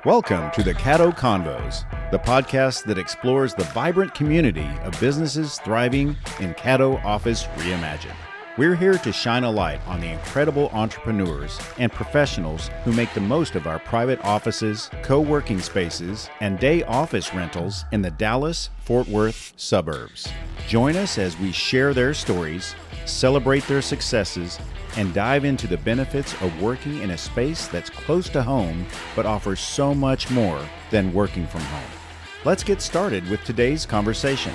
Welcome to the Caddo Convos, the podcast that explores the vibrant community of businesses thriving in Caddo Office Reimagined. We're here to shine a light on the incredible entrepreneurs and professionals who make the most of our private offices, co-working spaces, and day office rentals in the Dallas-Fort Worth suburbs. Join us as we share their stories, celebrate their successes, and dive into the benefits of working in a space that's close to home but offers so much more than working from home. Let's get started with today's conversation.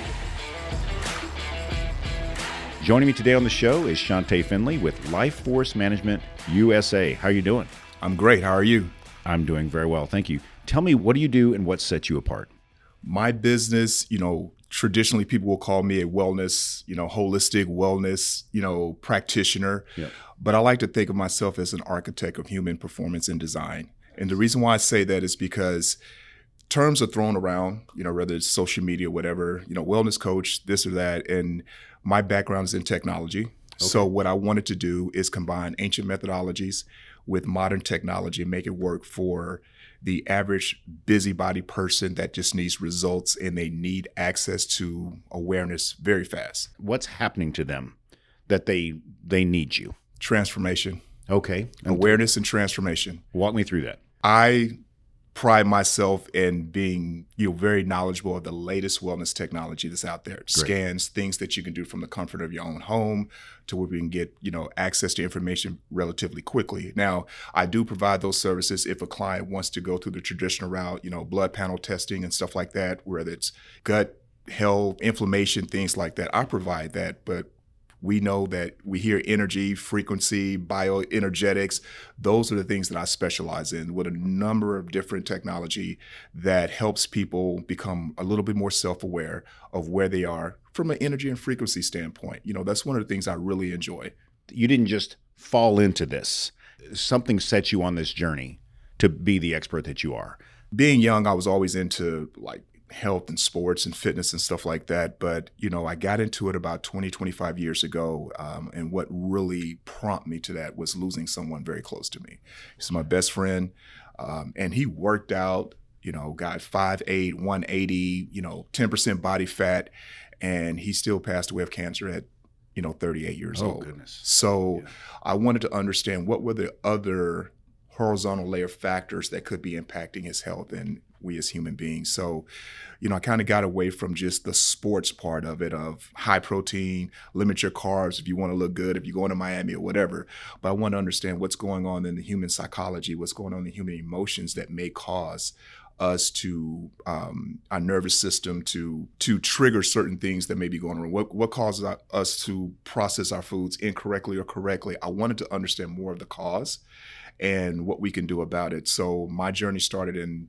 Joining me today on the show is Shantae Finley with Life Force Management USA. How are you doing? I'm great. How are you? I'm doing very well. Thank you. Tell me, what do you do and what sets you apart? My business, traditionally people will call me a wellness, holistic wellness, practitioner. Yep. But I like to think of myself as an architect of human performance and design. And the reason why I say that is because terms are thrown around, whether it's social media, whatever, wellness coach, this or that. And my background is in technology. Okay. So what I wanted to do is combine ancient methodologies with modern technology and make it work for the average busybody person that just needs results and they need access to awareness very fast. What's happening to them that they need you? Transformation. Okay. Awareness and transformation. Walk me through that. I pride myself in being very knowledgeable of the latest wellness technology that's out there. Great. Scans, things that you can do from the comfort of your own home to where we can get access to information relatively quickly. Now, I do provide those services if a client wants to go through the traditional route, blood panel testing and stuff like that, whether it's gut health, inflammation, things like that. I provide that, but we know that we hear energy, frequency, bioenergetics. Those are the things that I specialize in with a number of different technology that helps people become a little bit more self-aware of where they are from an energy and frequency standpoint. That's one of the things I really enjoy. You didn't just fall into this. Something set you on this journey to be the expert that you are. Being young, I was always into health and sports and fitness and stuff like that. But, I got into it about 20, 25 years ago. And what really prompted me to that was losing someone very close to me. He's my best friend. And he worked out, got 5'8", 180, 10% body fat. And he still passed away of cancer at 38 years old. Goodness. So yeah. I wanted to understand what were the other horizontal layer factors that could be impacting his health and we as human beings. So, I kind of got away from just the sports part of it, of high protein, limit your carbs if you want to look good, if you're going to Miami or whatever. But I want to understand what's going on in the human psychology, what's going on in the human emotions that may cause us to, our nervous system to trigger certain things that may be going on. What causes us to process our foods incorrectly or correctly? I wanted to understand more of the cause and what we can do about it. So my journey started in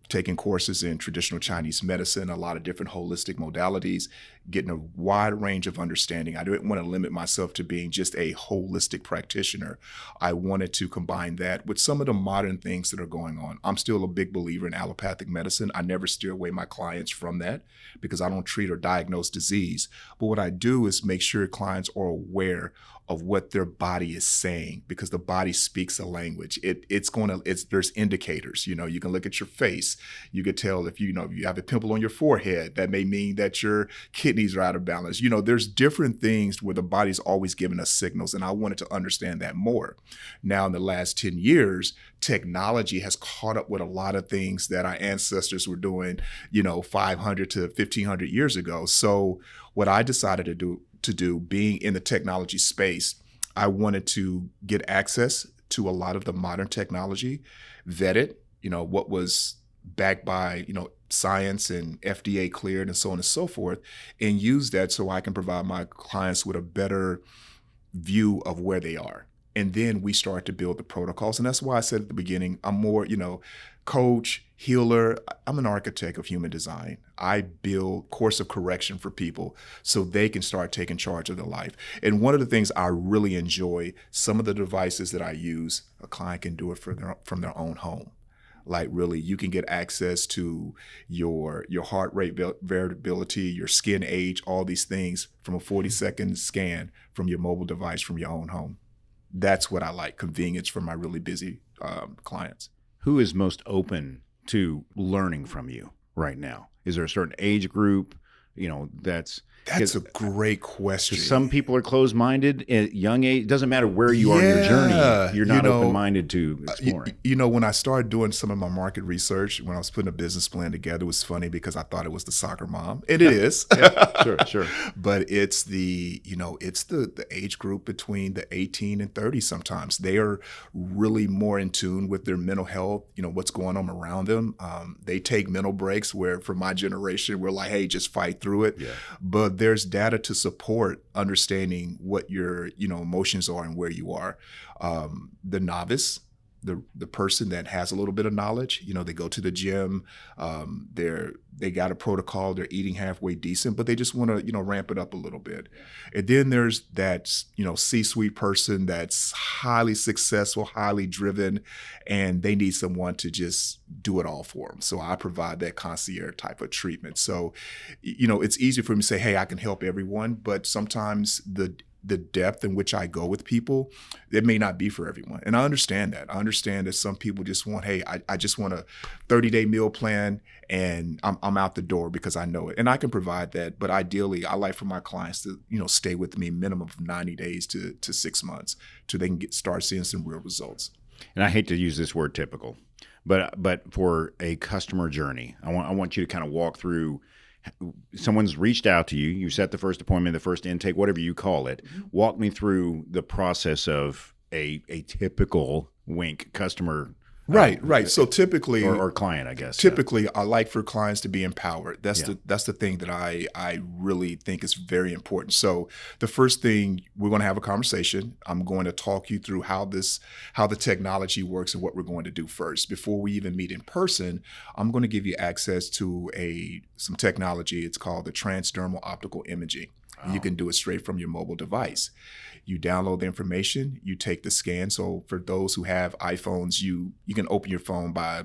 taking courses in traditional Chinese medicine, a lot of different holistic modalities, getting a wide range of understanding. I didn't want to limit myself to being just a holistic practitioner. I wanted to combine that with some of the modern things that are going on. I'm still a big believer in allopathic medicine. I never steer away my clients from that because I don't treat or diagnose disease. But what I do is make sure clients are aware of what their body is saying, because the body speaks a language. There's indicators. You can look at your face. You could tell if you have a pimple on your forehead, that may mean that your kidneys are out of balance. There's different things where the body's always giving us signals, and I wanted to understand that more. Now, in the last 10 years, technology has caught up with a lot of things that our ancestors were doing, 500 to 1500 years ago. So what I decided to do, being in the technology space, I wanted to get access to a lot of the modern technology, vet it, what was backed by, science and FDA cleared and so on and so forth, and use that so I can provide my clients with a better view of where they are. And then we start to build the protocols. And that's why I said at the beginning, I'm more, coach, healer. I'm an architect of human design. I build course of correction for people so they can start taking charge of their life. And one of the things I really enjoy, some of the devices that I use, a client can do it from their own home. Really, you can get access to your heart rate variability, your skin age, all these things from a 40-second scan from your mobile device from your own home. That's what I like, convenience for my really busy clients. who is most open to learning from you right now? Is there a certain age group, that's a great question. Some people are closed-minded at young age. It doesn't matter where you are in your journey. You're not open-minded to exploring. When I started doing some of my market research, when I was putting a business plan together, it was funny because I thought it was the soccer mom. And it is. Yeah, sure. But it's the age group between the 18 and 30 sometimes. They are really more in tune with their mental health, what's going on around them. They take mental breaks where for my generation, we're like, hey, just fight through it. Yeah. But there's data to support understanding what your emotions are and where you are. The novice, the person that has a little bit of knowledge, they go to the gym, they got a protocol, they're eating halfway decent, but they just want to ramp it up a little bit. And then there's that C-suite person that's highly successful, highly driven, and they need someone to just do it all for them. So I provide that concierge type of treatment. So it's easy for me to say, hey, I can help everyone, but sometimes the depth in which I go with people, it may not be for everyone. And I understand that. I understand that some people just want, hey, I just want a 30-day meal plan and I'm out the door because I know it. And I can provide that. But ideally, I like for my clients to, stay with me minimum of 90 days to 6 months till they can start seeing some real results. And I hate to use this word typical, but for a customer journey, I want you to kind of walk through. Someone's reached out to you. You set the first appointment, the first intake, whatever you call it. Walk me through the process of a typical Wink customer. Right. So typically, or client, I guess. Typically, I like for clients to be empowered. That's the thing that I really think is very important. So the first thing, we're going to have a conversation. I'm going to talk you through how the technology works and what we're going to do first. Before we even meet in person, I'm going to give you access to some technology. It's called the transdermal optical imaging. Oh. You can do it straight from your mobile device. You download the information, you take the scan. So for those who have iPhones, you can open your phone by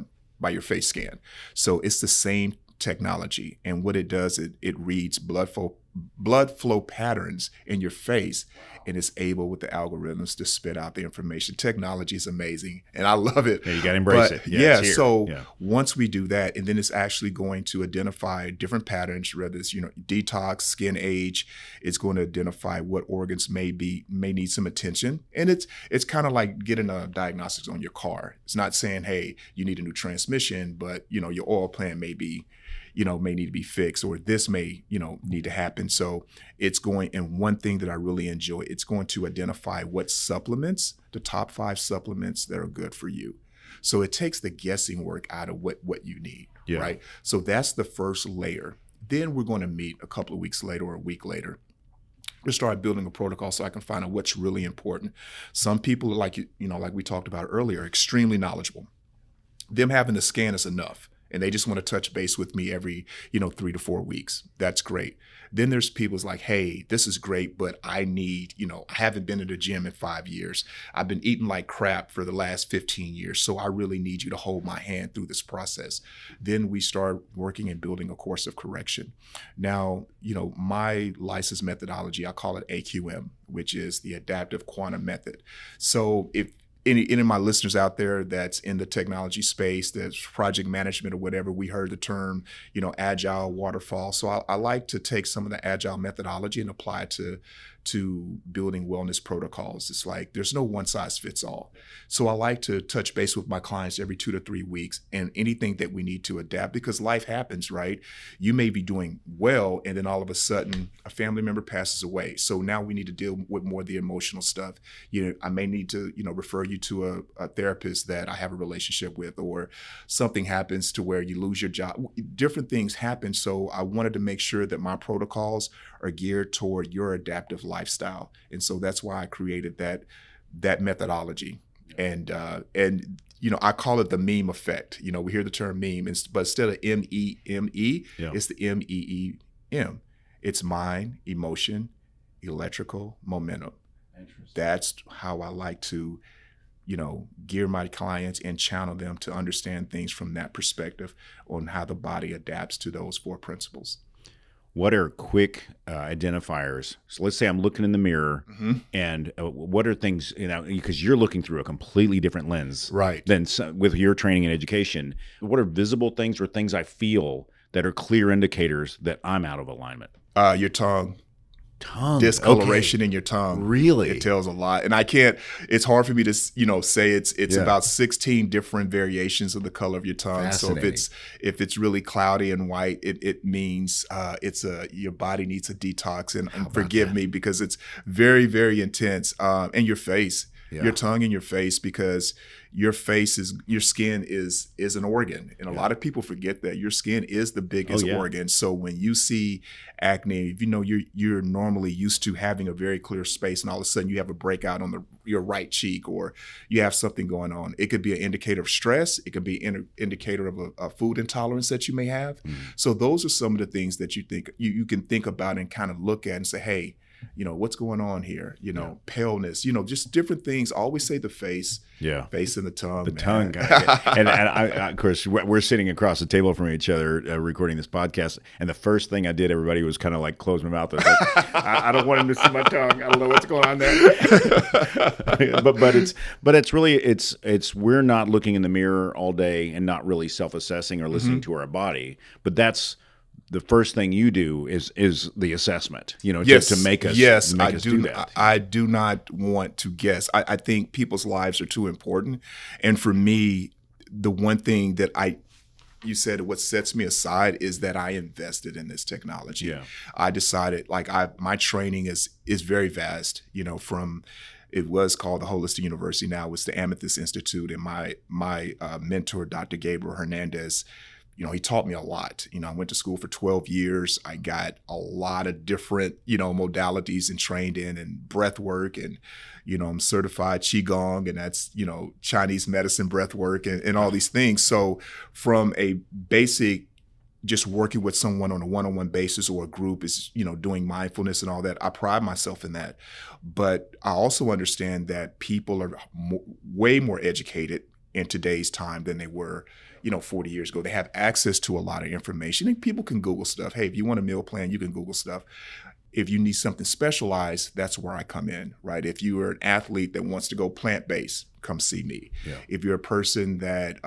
your face scan. So it's the same technology. And what it does, it reads blood flow patterns in your face, and it's able with the algorithms to spit out the information. Technology is amazing, and I love it. Yeah, you got to embrace it. Once we do that, and then it's actually going to identify different patterns, whether it's detox, skin age. It's going to identify what organs may need some attention, and it's kind of like getting a diagnostics on your car. It's not saying, hey, you need a new transmission, but your oil plan may need to be fixed, or this may, need to happen. So it's going, and one thing that I really enjoy, it's going to identify what supplements, the top 5 supplements that are good for you. So it takes the guessing work out of what you need, right? So that's the first layer. Then we're going to meet a couple of weeks later or a week later. We start building a protocol so I can find out what's really important. Some people, like we talked about earlier, are extremely knowledgeable. Them having the scan is enough. And they just want to touch base with me every, 3 to 4 weeks. That's great. Then there's people's like, hey, this is great, but I need, I haven't been to the gym in 5 years. I've been eating like crap for the last 15 years. So I really need you to hold my hand through this process. Then we start working and building a course of correction. Now, my license methodology, I call it AQM, which is the adaptive quantum method. So if any of my listeners out there that's in the technology space, that's project management or whatever, we heard the term, agile, waterfall. So I like to take some of the agile methodology and apply it to building wellness protocols. It's like there's no one size fits all. So I like to touch base with my clients every 2 to 3 weeks and anything that we need to adapt, because life happens, right? You may be doing well and then all of a sudden a family member passes away. So now we need to deal with more of the emotional stuff. I may need to, refer you to a therapist that I have a relationship with, or something happens to where you lose your job. Different things happen. So I wanted to make sure that my protocols are geared toward your adaptive lifestyle. And so that's why I created that methodology. And I call it the meme effect. We hear the term meme, but instead of M-E-M-E, it's the M-E-E-M. It's mind, emotion, electrical, momentum. That's how I like to, gear my clients and channel them to understand things from that perspective on how the body adapts to those 4 principles. what are quick identifiers? So let's say I'm looking in the mirror, and what are things, because you're looking through a completely different lens, Right. than with your training and education. What are visible things or things I feel that are clear indicators that I'm out of alignment? Your tongue. Discoloration in your tongue. Really? It tells a lot. And it's hard for me to, say it's about 16 different variations of the color of your tongue. So if it's really cloudy and white, it means your body needs a detox. And forgive me, because it's very, very intense. And your face. Your tongue and your face, because your skin is an organ. And a lot of people forget that your skin is the biggest organ. So when you see acne, if you're normally used to having a very clear space, and all of a sudden you have a breakout on your right cheek, or you have something going on, it could be an indicator of stress. It could be an indicator of a food intolerance that you may have. So those are some of the things that you think you can think about and kind of look at and say, hey, what's going on here? Paleness, just different things. I always say the face, face and the tongue. Tongue. and I, of course, we're sitting across the table from each other recording this podcast. And the first thing I did, everybody, was kind of like close my mouth. I was like, I don't want him to see my tongue. I don't know what's going on there. but it's really, we're not looking in the mirror all day and not really self-assessing or listening to our body. But that's the first thing you do is the assessment, just to make us, do that. I do not want to guess. I think people's lives are too important. And for me, the one thing that you said what sets me aside is that I invested in this technology. Yeah. I decided, my training is very vast, from, it was called the Holistic University. Now it's the Amethyst Institute. And my mentor, Dr. Gabriel Hernandez, he taught me a lot. I went to school for 12 years. I got a lot of different, modalities and trained in, and breath work, and, I'm certified Qigong, and that's, Chinese medicine breath work, and all these things. So from a basic, just working with someone on a one-on-one basis, or a group, is, doing mindfulness and all that, I pride myself in that. But I also understand that people are way more educated in today's time than they were 40 years ago. They have access to a lot of information, and people can Google stuff. Hey, if you want a meal plan, you can Google stuff. If you need something specialized, that's where I come in, right? If you are an athlete that wants to go plant-based, come see me. Yeah. If you're a person that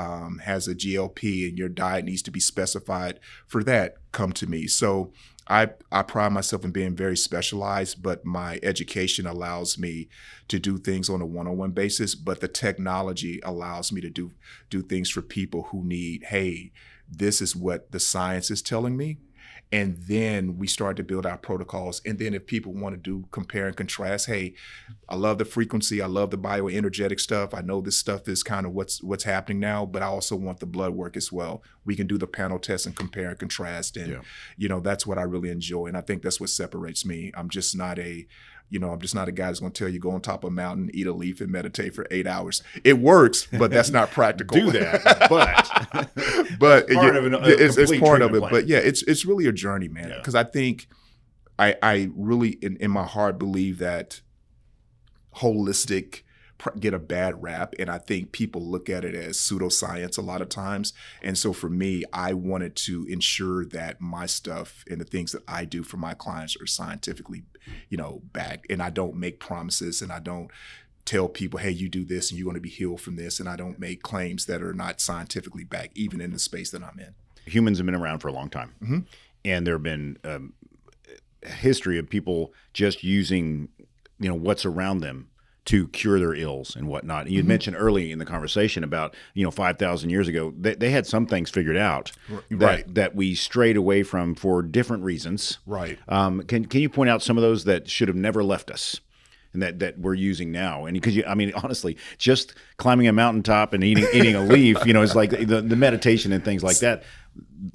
has a GLP and your diet needs to be specified for that, come to me. So I pride myself in being very specialized, but my education allows me to do things on a one-on-one basis. But the technology allows me to do things for people who need, hey, this is what the science is telling me. And then we start to build our protocols. And then if people want to do compare and contrast, hey, I love the frequency. I love the bioenergetic stuff. I know this stuff is kind of what's happening now, but I also want the blood work as well. We can do the panel test and compare and contrast. And, that's what I really enjoy. And I think that's what separates me. I'm just not a guy that's going to tell you go on top of a mountain, eat a leaf, and meditate for 8 hours. It works, but that's not practical. Do that, but it's part of it. But yeah, it's really a journey, man. Because I think I really in my heart believe that holistic get a bad rap, and I think people look at it as pseudoscience a lot of times. And so for me, I wanted to ensure that my stuff and the things that I do for my clients are scientifically, backed, and I don't make promises, and I don't tell people, hey, you do this and you're going to be healed from this, and I don't make claims that are not scientifically backed, even in the space that I'm in. Humans have been around for a long time, and there have been a history of people just using, what's around them to cure their ills and whatnot. You mentioned early in the conversation about, 5,000 years ago, they had some things figured out that we strayed away from for different reasons. Right. Can you point out some of those that should have never left us and that we're using now? And because honestly, just climbing a mountaintop and eating a leaf, is like the meditation and things like that.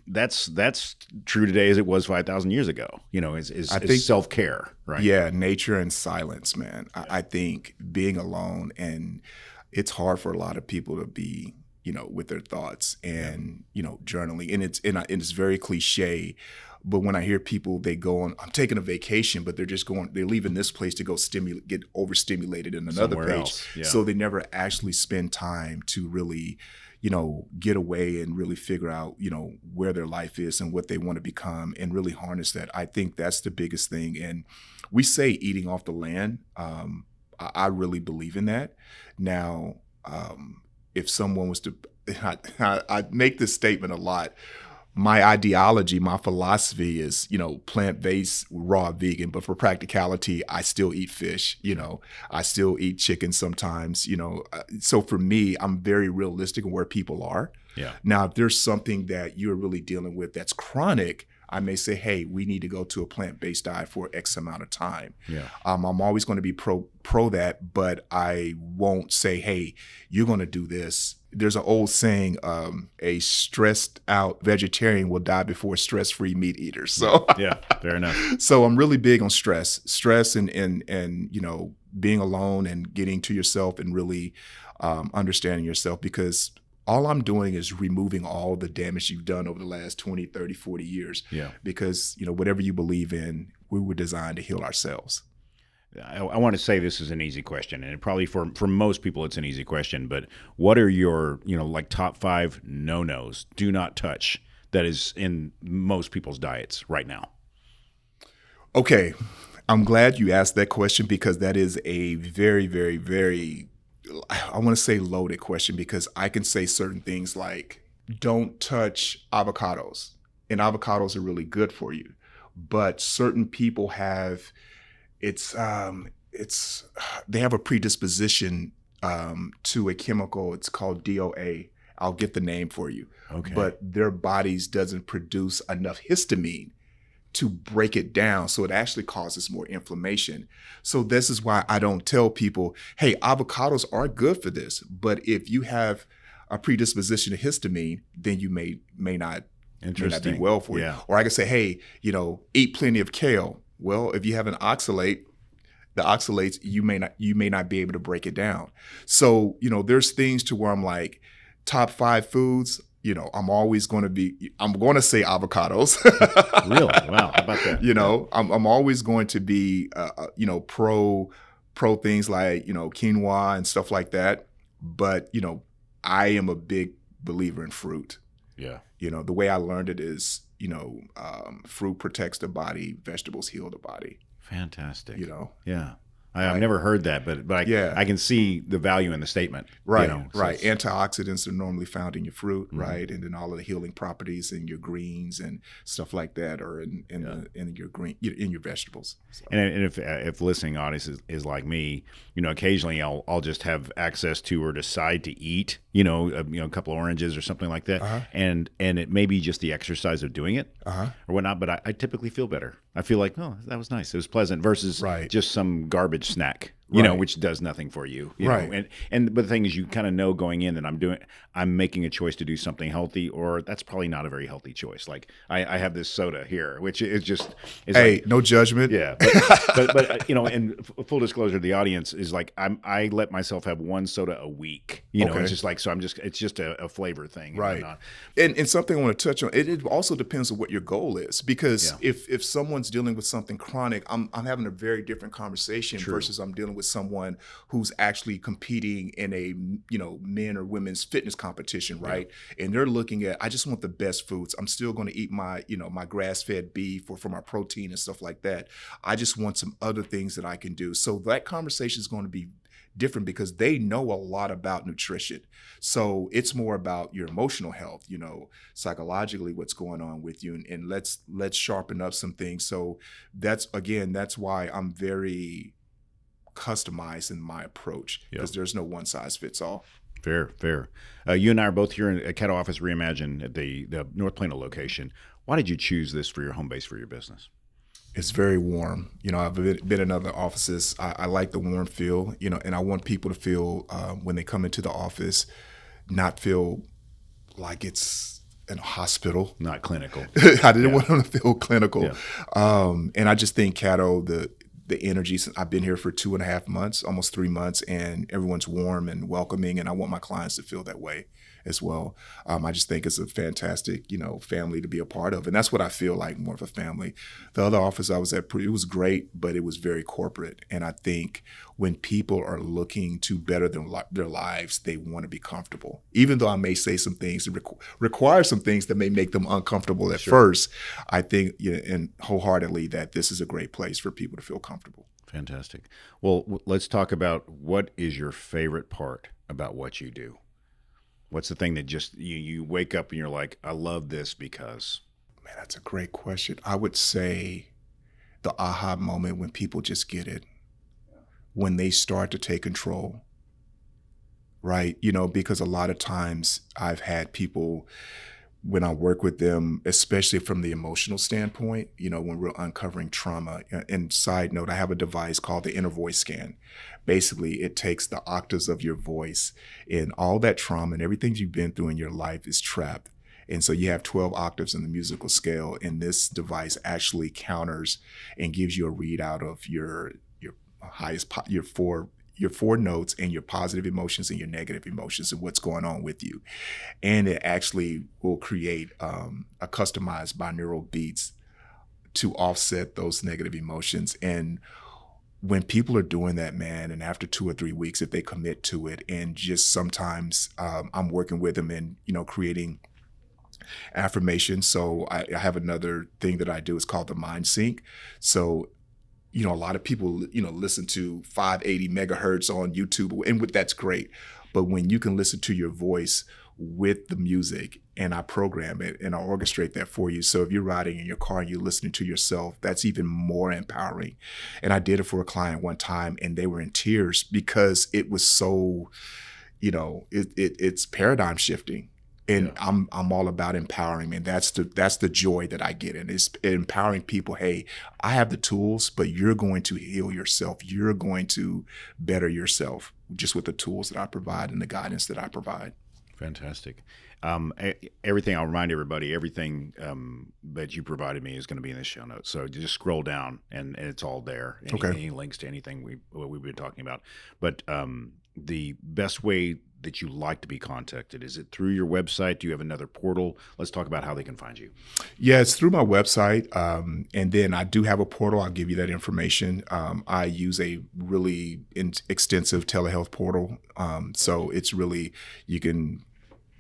That's true today as it was 5,000 years ago. Is self-care, right? Yeah, nature and silence, man. I think being alone, and it's hard for a lot of people to be, with their thoughts and journaling, and it's very cliche. But when I hear people, they go on, I'm taking a vacation, but they're leaving this place to go get overstimulated in another Somewhere page. Else. Yeah. So they never actually spend time to really get away and really figure out, where their life is and what they want to become and really harness that. I think that's the biggest thing. And we say eating off the land. I really believe in that. Now, if someone was to, I make this statement a lot. My ideology, my philosophy is, plant-based, raw, vegan. But for practicality, I still eat fish. I still eat chicken sometimes. So for me, I'm very realistic in where people are. Yeah. Now, if there's something that you're really dealing with that's chronic, I may say, hey, we need to go to a plant-based diet for X amount of time. Yeah. I'm always going to be pro that, but I won't say, hey, you're going to do this. There's an old saying, a stressed out vegetarian will die before stress-free meat eater. So yeah, fair enough. So I'm really big on stress and being alone and getting to yourself and really understanding yourself, because all I'm doing is removing all the damage you've done over the last 20, 30, 40 years. Yeah. Because, whatever you believe in, we were designed to heal ourselves. I want to say this is an easy question, and probably for most people it's an easy question, but what are your, like top 5 no-nos, do not touch, that is in most people's diets right now? Okay. I'm glad you asked that question, because that is a very, very, very, I want to say loaded question, because I can say certain things like don't touch avocados, and avocados are really good for you, but certain people have they have a predisposition to a chemical. It's called DOA. I'll get the name for you. Okay. But their bodies doesn't produce enough histamine to break it down. So it actually causes more inflammation. So this is why I don't tell people, hey, avocados are good for this. But if you have a predisposition to histamine, then you may not be well for you. Or I can say, hey, eat plenty of kale. Well, if you have an oxalate, the oxalates, you may not be able to break it down. So, there's things to where I'm like, top 5 foods, I'm always going to say avocados. Really? Wow. How about that? I'm always going to be, pro things like, quinoa and stuff like that. But, I am a big believer in fruit. Yeah. The way I learned it is, fruit protects the body, vegetables heal the body. Fantastic. Yeah. I've never heard that, but I can see the value in the statement. Right, right. Antioxidants are normally found in your fruit, right, and then all of the healing properties in your greens and stuff like that are in your vegetables. So. And if listening audience is like me, occasionally I'll just have access to or decide to eat, a couple of oranges or something like that, and it may be just the exercise of doing it or whatnot. But I typically feel better. I feel like, oh, that was nice. It was pleasant versus just some garbage snack, which does nothing for you. You know? But the thing is, you kind of know going in that I'm making a choice to do something healthy, or that's probably not a very healthy choice. Like I have this soda here, which is just no judgment. Yeah, but and full disclosure to the audience is like I let myself have one soda a week. It's just like it's just a flavor thing, right? And something I want to touch on. It also depends on what your goal is, because if someone's dealing with something chronic, I'm having a very different conversation versus I'm dealing with someone who's actually competing in a men or women's fitness competition, right? And they're looking at, I just want the best foods. I'm still going to eat my my grass-fed beef for my protein and stuff like that. I just want some other things that I can do. So that conversation is going to be different because they know a lot about nutrition. So it's more about your emotional health, psychologically what's going on with you, and let's sharpen up some things. So that's why I'm very customized in my approach, because there's no one size fits all. Fair. You and I are both here at Caddo Office Reimagined at the North Plano location. Why did you choose this for your home base for your business? It's very warm. I've been in other offices. I like the warm feel, and I want people to feel when they come into the office, not feel like it's in a hospital. Not clinical. I didn't want them to feel clinical. Yeah. And I just think Caddo, the energy, I've been here for 2.5 months, almost 3 months, and everyone's warm and welcoming, and I want my clients to feel that way as well. I just think it's a fantastic, family to be a part of. And that's what I feel like, more of a family. The other office I was at, it was great, but it was very corporate. And I think when people are looking to better their lives, they want to be comfortable. Even though I may say some things that require some things that may make them uncomfortable at first, I think and wholeheartedly that this is a great place for people to feel comfortable. Fantastic. Well, let's talk about what is your favorite part about what you do? What's the thing that just you wake up and you're like, I love this because? Man, that's a great question. I would say the aha moment when people just get it, when they start to take control, right? Because a lot of times I've had people, when I work with them, especially from the emotional standpoint, when we're uncovering trauma. And side note, I have a device called the inner voice scan. Basically, it takes the octaves of your voice, and all that trauma and everything you've been through in your life is trapped. And so you have 12 octaves in the musical scale, and this device actually counters and gives you a readout of your highest, your four notes, and your positive emotions and your negative emotions and what's going on with you. And it actually will create a customized binaural beats to offset those negative emotions. And when people are doing that, man, and after 2 or 3 weeks, if they commit to it, and just sometimes I'm working with them and, creating affirmations. So I have another thing that I do. It's called the mind sync. So a lot of people, listen to 580 megahertz on YouTube, and that's great. But when you can listen to your voice with the music, and I program it and I orchestrate that for you. So if you're riding in your car and you're listening to yourself, that's even more empowering. And I did it for a client one time, and they were in tears because it was so, it's paradigm shifting. And I'm all about empowering, and that's the joy that I get in, is empowering people. Hey, I have the tools, but you're going to heal yourself. You're going to better yourself just with the tools that I provide and the guidance that I provide. Fantastic. Everything, I'll remind everybody, everything that you provided me is going to be in the show notes. So just scroll down and it's all there. Any links to anything we've been talking about. But the best way that you like to be contacted, is it through your website? Do you have another portal? Let's talk about how they can find you. Yeah, it's through my website. And then I do have a portal. I'll give you that information. I use a really extensive telehealth portal. So it's really, you can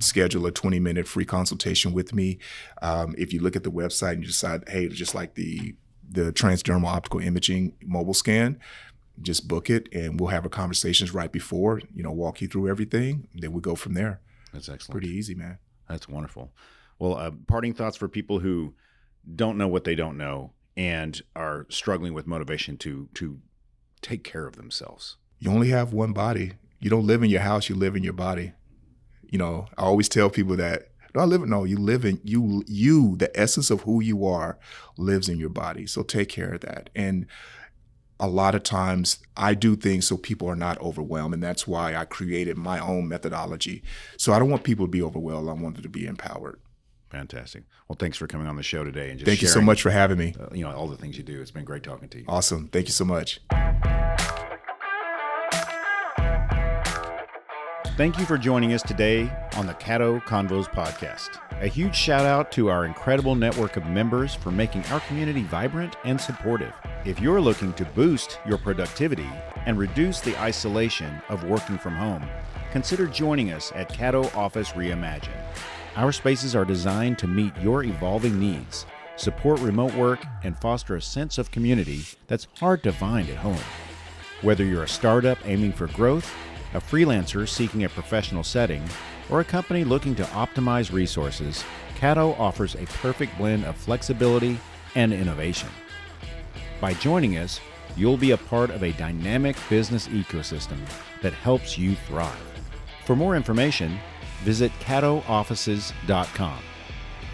schedule a 20-minute free consultation with me. If you look at the website and you decide, hey, just like the transdermal optical imaging mobile scan, just book it and we'll have our conversations right before, walk you through everything. Then we'll go from there. That's excellent. Pretty easy, man. That's wonderful. Well, parting thoughts for people who don't know what they don't know and are struggling with motivation to take care of themselves. You only have one body. You don't live in your house, you live in your body. I always tell people that, you live in you, the essence of who you are lives in your body. So take care of that. And a lot of times I do things so people are not overwhelmed. And that's why I created my own methodology. So I don't want people to be overwhelmed. I want them to be empowered. Fantastic. Well, thanks for coming on the show today. And just Thank you so much for having me. All the things you do. It's been great talking to you. Awesome. Thank you so much. Thank you for joining us today on the Caddo Convos podcast. A huge shout out to our incredible network of members for making our community vibrant and supportive. If you're looking to boost your productivity and reduce the isolation of working from home, consider joining us at Caddo Office Reimagined. Our spaces are designed to meet your evolving needs, support remote work, and foster a sense of community that's hard to find at home. Whether you're a startup aiming for growth, a freelancer seeking a professional setting, or a company looking to optimize resources, Caddo offers a perfect blend of flexibility and innovation. By joining us, you'll be a part of a dynamic business ecosystem that helps you thrive. For more information, visit caddooffices.com.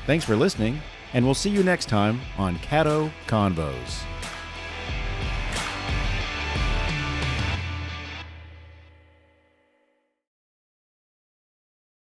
Thanks for listening, and we'll see you next time on Caddo Convos.